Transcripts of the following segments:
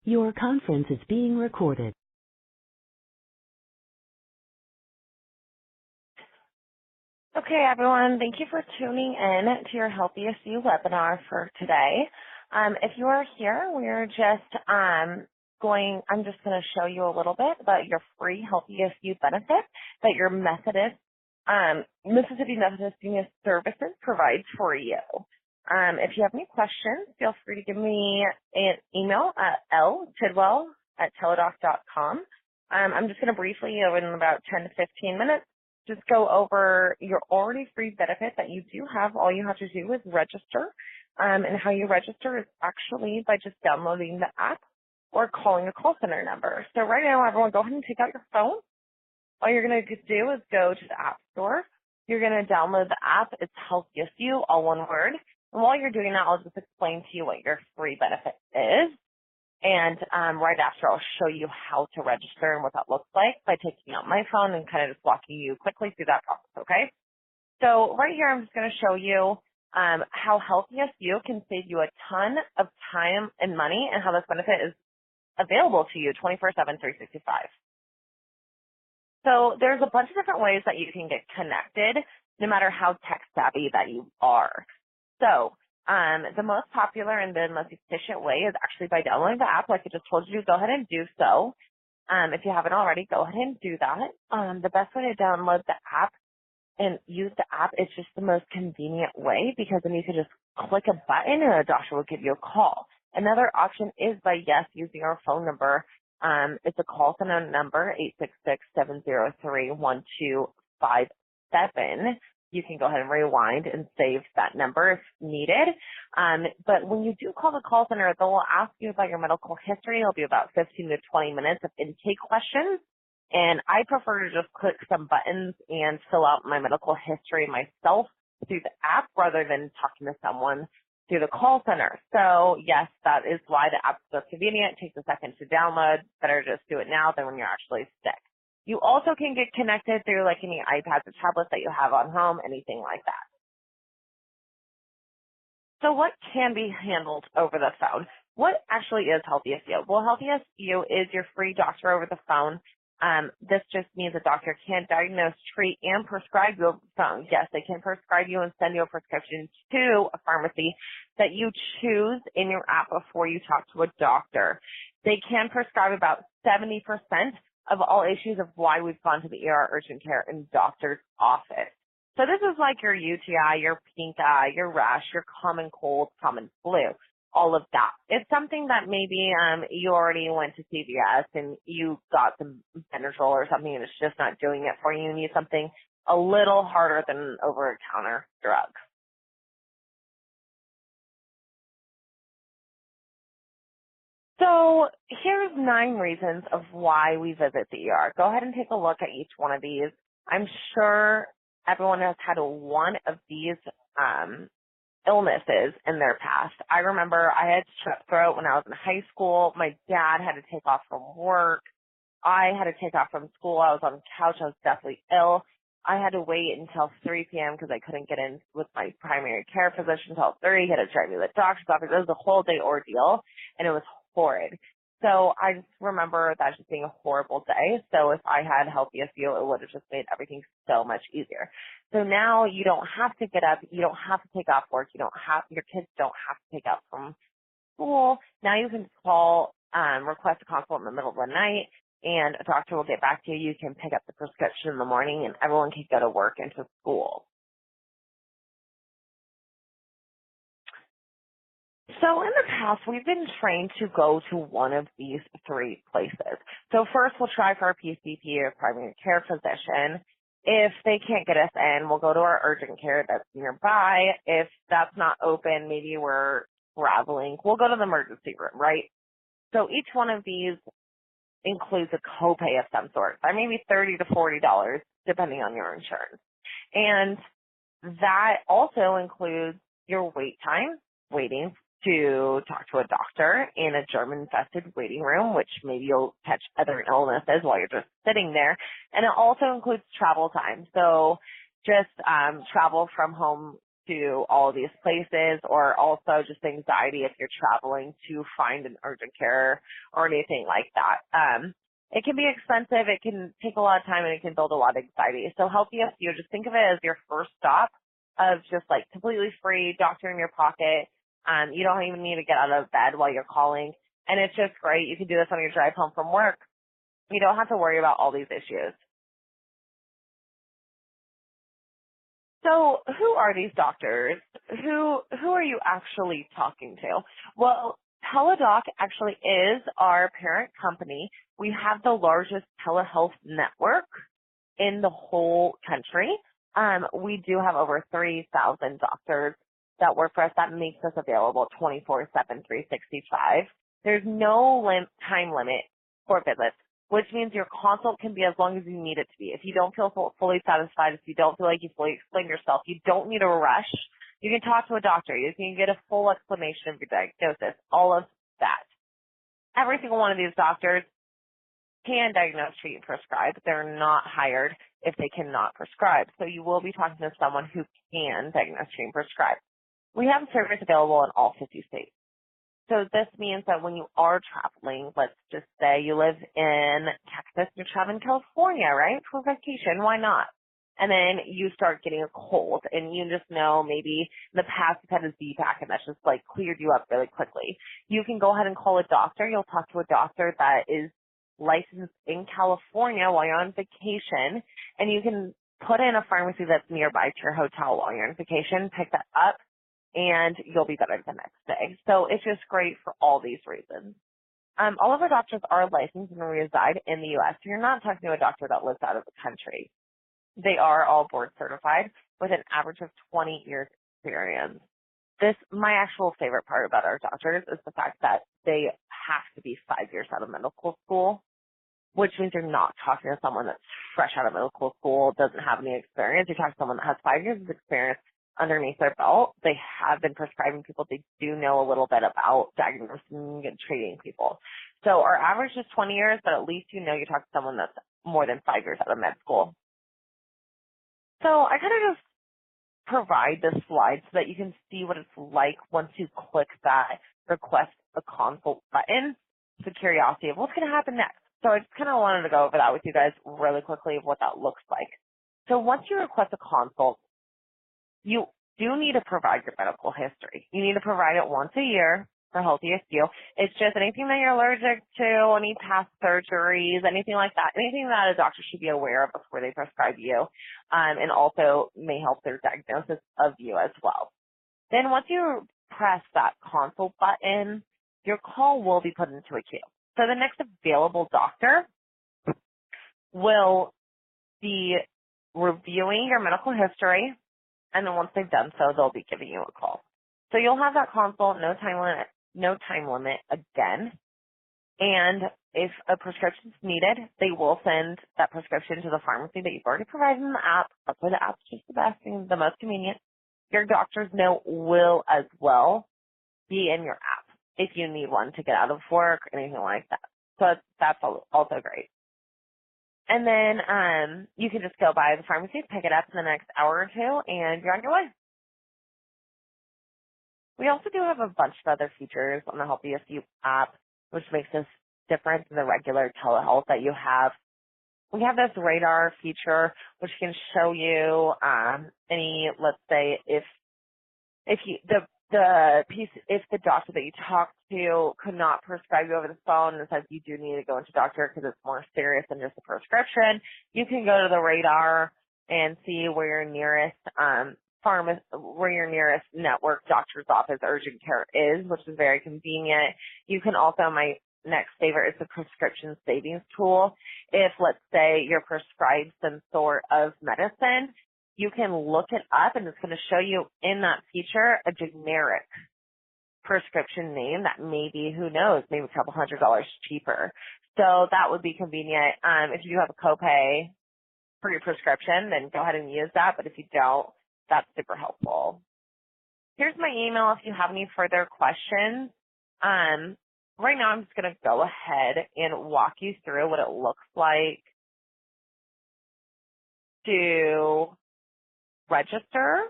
Your conference is being recorded. Okay, everyone, thank you for tuning in to your Healthiest You webinar for today. If you are here, we're just I'm just going to show you a little bit about your free Healthiest You benefit that your Mississippi Methodist Senior Services provides for you. If you have any questions, feel free to give me an email at ltidwell@teledoc.com. I'm just going to briefly, in about 10 to 15 minutes, just go over your already free benefit that you do have. All you have to do is register. And how you register is actually by just downloading the app or calling a call center number. So right now, everyone, go ahead and take out your phone. All you're going to do is go to the App Store. You're going to download the app. It's HealthiestYou, all one word. And while you're doing that, I'll just explain to you what your free benefit is. And right after, I'll show you how to register and what that looks like by taking out my phone and kind of just walking you quickly through that process, okay? So right here, I'm just going to show you how HealthiestYou can save you a ton of time and money and how this benefit is available to you 24/7, 365. So there's a bunch of different ways that you can get connected, no matter how tech-savvy that you are. So the most popular and the most efficient way is actually by downloading the app. Like I just told you, go ahead and do so. If you haven't already, go ahead and do that. The best way to download the app and use the app is just the most convenient way, because then you can just click a button and a doctor will give you a call. Another option is by, using our phone number. It's a call center number, 866-703-1257. You can go ahead and rewind and save that number if needed. But when you do call the call center, they'll ask you about your medical history. It'll be about 15 to 20 minutes of intake questions. And I prefer to just click some buttons and fill out my medical history myself through the app rather than talking to someone through the call center. So yes, that is why the app is so convenient. It takes a second to download. Better just do it now than when you're actually sick. You also can get connected through like any iPads or tablets that you have on home, anything like that. So what can be handled over the phone? What actually is HealthiestYou? Well, HealthiestYou is your free doctor over the phone. This just means a doctor can diagnose, treat, and prescribe you over the phone. Yes, they can prescribe you and send you a prescription to a pharmacy that you choose in your app before you talk to a doctor. They can prescribe about 70% of all issues of why we've gone to the ER, urgent care, and doctor's office. So this is like your UTI, your pink eye, your rash, your common cold, common flu, all of that. It's something that maybe you already went to CVS and you got some Benadryl or something and it's just not doing it for you. You need something a little harder than over-the-counter drugs. So here's 9 reasons of why we visit the ER. Go ahead and take a look at each one of these. I'm sure everyone has had one of these illnesses in their past. I remember I had strep throat when I was in high school. My dad had to take off from work. I had to take off from school. I was on the couch. I was deathly ill. I had to wait until 3 p.m. because I couldn't get in with my primary care physician until 3. He had to drive me to the doctor's office. It was a whole day ordeal, and it was horrid. So I just remember that just being a horrible day. So if I had HealthiestYou, it would have just made everything so much easier. So now you don't have to get up. You don't have to take off work. Your kids don't have to take off from school. Now you can call, request a consult in the middle of the night, and a doctor will get back to you. You can pick up the prescription in the morning, and everyone can go to work and to school. So in the past, we've been trained to go to one of these 3 places. So first, we'll try for our PCP or primary care physician. If they can't get us in, we'll go to our urgent care that's nearby. If that's not open, maybe we're traveling, we'll go to the emergency room, right? So each one of these includes a copay of some sort. That may be $30 to $40, depending on your insurance. And that also includes your wait time, waiting to talk to a doctor in a germ-infested waiting room, which maybe you'll catch other illnesses while you're just sitting there. And it also includes travel time. So just travel from home to all of these places, or also just anxiety if you're traveling to find an urgent care or anything like that. It can be expensive, it can take a lot of time, and it can build a lot of anxiety. So HealthiestYou, just think of it as your first stop of just like completely free, doctor in your pocket. You don't even need to get out of bed while you're calling. And it's just great. You can do this on your drive home from work. You don't have to worry about all these issues. So who are these doctors? Who are you actually talking to? Well, Teladoc actually is our parent company. We have the largest telehealth network in the whole country. We do have over 3,000 doctors that work for us. That makes us available 24/7, 365. There's no time limit for visits, which means your consult can be as long as you need it to be. If you don't feel fully satisfied, if you don't feel like you fully explained yourself, you don't need a rush. You can talk to a doctor. You can get a full explanation of your diagnosis, all of that. Every single one of these doctors can diagnose, treat, and prescribe. They're not hired if they cannot prescribe. So you will be talking to someone who can diagnose, treat, and prescribe. We have service available in all 50 states. So this means that when you are traveling, let's just say you live in Texas, you're traveling to California, right, for vacation, why not? And then you start getting a cold, and you just know maybe in the past you've had a Z-Pack, and that's just like cleared you up really quickly. You can go ahead and call a doctor. You'll talk to a doctor that is licensed in California while you're on vacation, and you can put in a pharmacy that's nearby to your hotel while you're on vacation, pick that up, and you'll be better the next day. So it's just great for all these reasons. All of our doctors are licensed and reside in the U.S., so you're not talking to a doctor that lives out of the country. They are all board certified with an average of 20 years experience. My actual favorite part about our doctors is the fact that they have to be 5 years out of medical school, which means you're not talking to someone that's fresh out of medical school, doesn't have any experience. You're talking to someone that has 5 years of experience underneath their belt. They have been prescribing people. They do know a little bit about diagnosing and treating people. So our average is 20 years, but at least you know you're talking to someone that's more than 5 years out of med school. So I kind of just provide this slide so that you can see what it's like once you click that request a consult button. It's a curiosity of what's going to happen next. So I just kind of wanted to go over that with you guys really quickly of what that looks like. So once you request a consult, you do need to provide your medical history. You need to provide it once a year for HealthiestYou. It's just anything that you're allergic to, any past surgeries, anything like that, anything that a doctor should be aware of before they prescribe you, and also may help their diagnosis of you as well. Then once you press that consult button, your call will be put into a queue. So the next available doctor will be reviewing your medical history, and then once they've done so, they'll be giving you a call. So you'll have that consult, no time limit again. And if a prescription is needed, they will send that prescription to the pharmacy that you've already provided in the app. That's why the app's just the best and the most convenient. Your doctor's note will as well be in your app if you need one to get out of work or anything like that. So that's also great. And then you can just go by the pharmacy, pick it up in the next hour or two, and you're on your way. We also do have a bunch of other features on the HealthiestYou app, which makes us different than the regular telehealth that you have. We have this radar feature, which can show you let's say, if the doctor that you talk to could not prescribe you over the phone and says you do need to go into doctor because it's more serious than just a prescription, you can go to the radar and see where your nearest where your nearest network doctor's office urgent care is, which is very convenient. You can also, my next favorite is the prescription savings tool. If, let's say, you're prescribed some sort of medicine, you can look it up, and it's going to show you in that feature a generic prescription name that maybe, who knows, maybe a couple $100 cheaper. So that would be convenient. If you do have a copay for your prescription, then go ahead and use that. But if you don't, that's super helpful. Here's my email if you have any further questions. Right now I'm just going to go ahead and walk you through what it looks like to register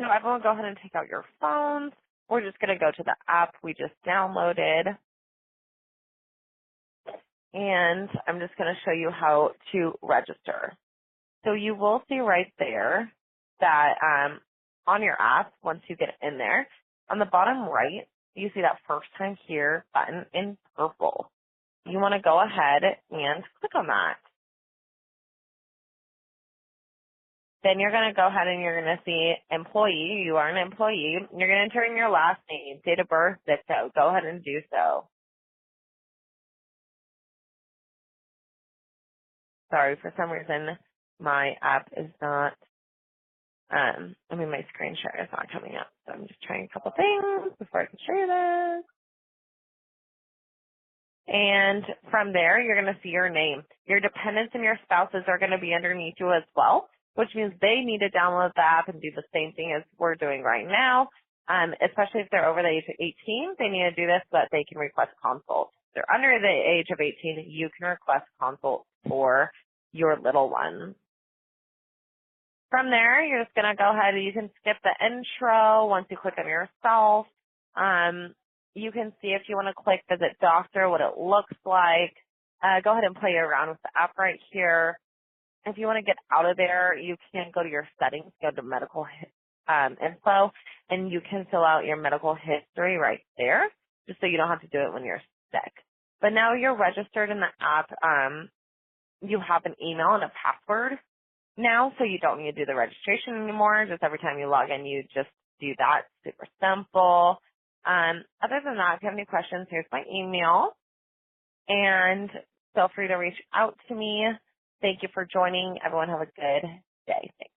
So everyone go ahead and take out your phones. We're just going to go to the app we just downloaded. And I'm just going to show you how to register. So you will see right there that on your app, once you get in there, on the bottom right, you see that first time here button in purple. You want to go ahead and click on that. Then you're going to go ahead and you're going to see employee. You are an employee. You're going to enter in your last name, date of birth, zip code. Go ahead and do so. Sorry, for some reason my app is not, my screen share is not coming up. So I'm just trying a couple things before I can show you this. And from there, you're going to see your name. Your dependents and your spouses are going to be underneath you as well, which means they need to download the app and do the same thing as we're doing right now. Especially if they're over the age of 18, they need to do this so that they can request consults. If they're under the age of 18, you can request consults for your little ones. From there, you're just going to go ahead and you can skip the intro once you click on yourself. You can see if you want to click visit doctor, what it looks like. Go ahead and play around with the app right here. If you want to get out of there, you can go to your settings, go to medical info, and you can fill out your medical history right there, just so you don't have to do it when you're sick. But now you're registered in the app. You have an email and a password now, so you don't need to do the registration anymore. Just every time you log in, you just do that. Super simple. Other than that, if you have any questions, here's my email. And feel free to reach out to me. Thank you for joining. Everyone have a good day. Thanks.